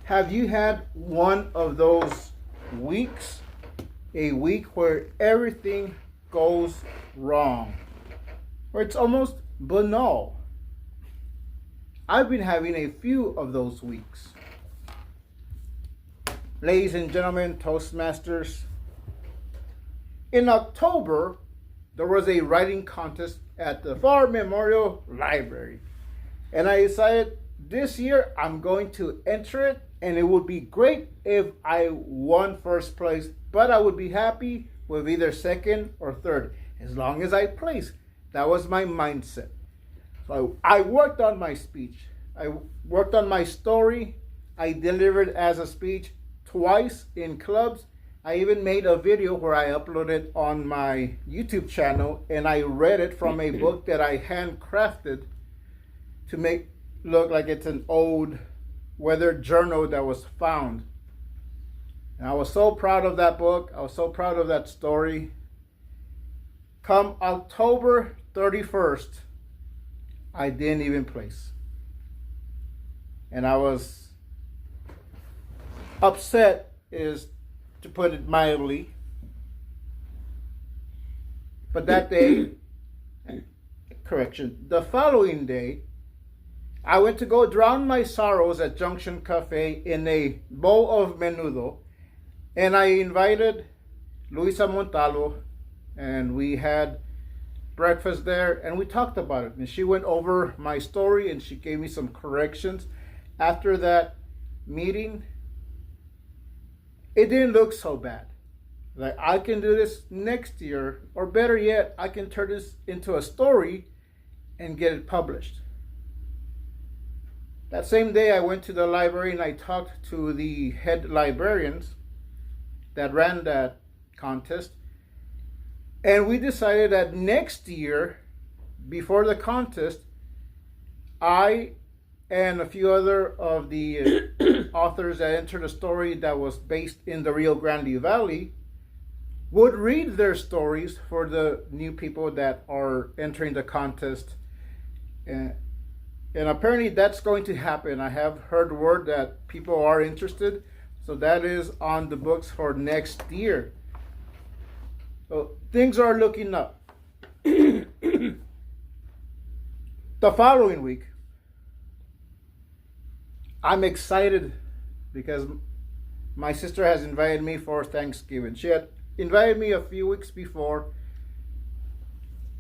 Have you had one of those weeks? A week where everything goes wrong, where it's almost banal. I've been having a few of those weeks. Ladies and gentlemen, Toastmasters, in October, there was a writing contest at the Farr Memorial Library. And I decided this year I'm going to enter it, and it would be great if I won first place, but I would be happy with either second or third, as long as I place. That was my mindset. So I worked on my speech. I worked on my story. I delivered as a speech twice in clubs. I even made a video where I uploaded on my YouTube channel, and I read it from a book that I handcrafted to make look like it's an old weathered journal that was found. And I was so proud of that book. I was so proud of that story. Come October 31st, I didn't even place. And I was upset, is to put it mildly. But that day, the following day, I went to go drown my sorrows at Junction Cafe in a bowl of menudo. And I invited Luisa Montalvo, and we had breakfast there, and we talked about it. And she went over my story, and she gave me some corrections. After that meeting, it didn't look so bad. Like, I can do this next year, or better yet, I can turn this into a story and get it published. That same day, I went to the library and I talked to the head librarians that ran that contest. And we decided that next year, before the contest, I and a few other of the authors that entered a story that was based in the Rio Grande Valley would read their stories for the new people that are entering the contest. And apparently that's going to happen. I have heard word that people are interested. So that is on the books for next year. So things are looking up. The following week, I'm excited because my sister has invited me for Thanksgiving. She had invited me a few weeks before,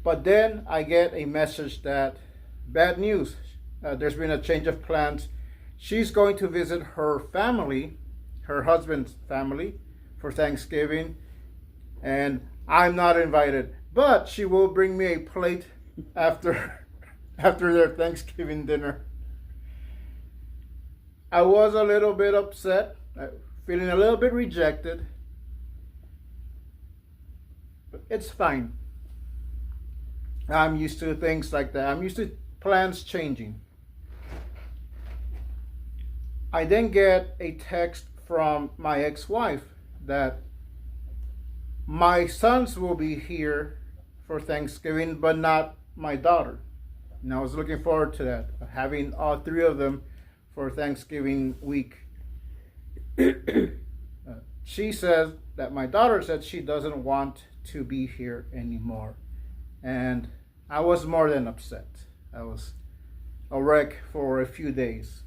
but then I get a message that bad news. There's been a change of plans. She's going to visit her family, her husband's family, for Thanksgiving, and I'm not invited. But she will bring me a plate after their Thanksgiving dinner. I was a little bit upset, feeling a little bit rejected, but it's fine. I'm used to things like that. I'm used to plans changing. I then get a text from my ex-wife that my sons will be here for Thanksgiving, but not my daughter. And I was looking forward to that, having all three of them for Thanksgiving week. She says that my daughter said she doesn't want to be here anymore. And I was more than upset. I was a wreck for a few days.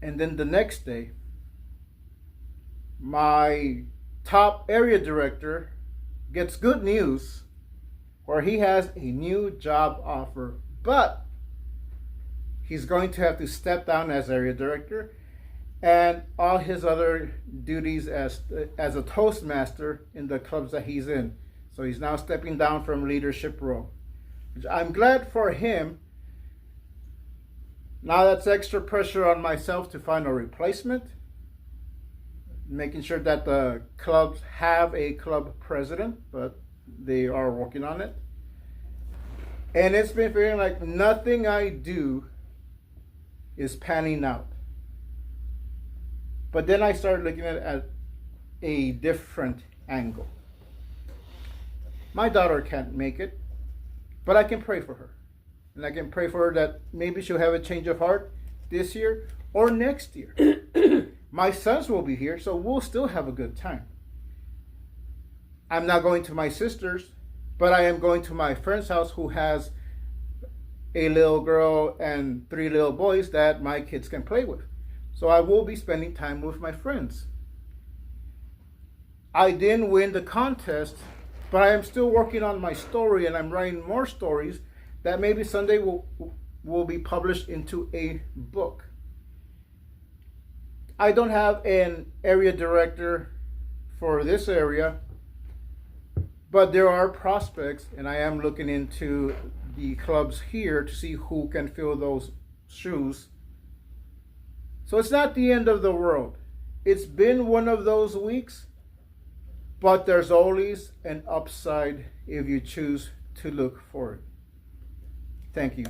And then the next day, my top area director gets good news where he has a new job offer, but he's going to have to step down as area director and all his other duties as a Toastmaster in the clubs that he's in. So he's now stepping down from leadership role. I'm glad for him. Now that's extra pressure on myself to find a replacement, making sure that the clubs have a club president, but they are working on it. And it's been feeling like nothing I do is panning out. But then I started looking at a different angle. My daughter can't make it, but I can pray for her. And I can pray for her that maybe she'll have a change of heart this year or next year. My sons will be here, so we'll still have a good time. I'm not going to my sister's, but I am going to my friend's house who has a little girl and 3 little boys that my kids can play with. So I will be spending time with my friends. I didn't win the contest, but I am still working on my story, and I'm writing more stories that maybe someday will be published into a book. I don't have an area director for this area, but there are prospects, and I am looking into the clubs here to see who can fill those shoes. So it's not the end of the world. It's been one of those weeks, but there's always an upside if you choose to look for it. Thank you.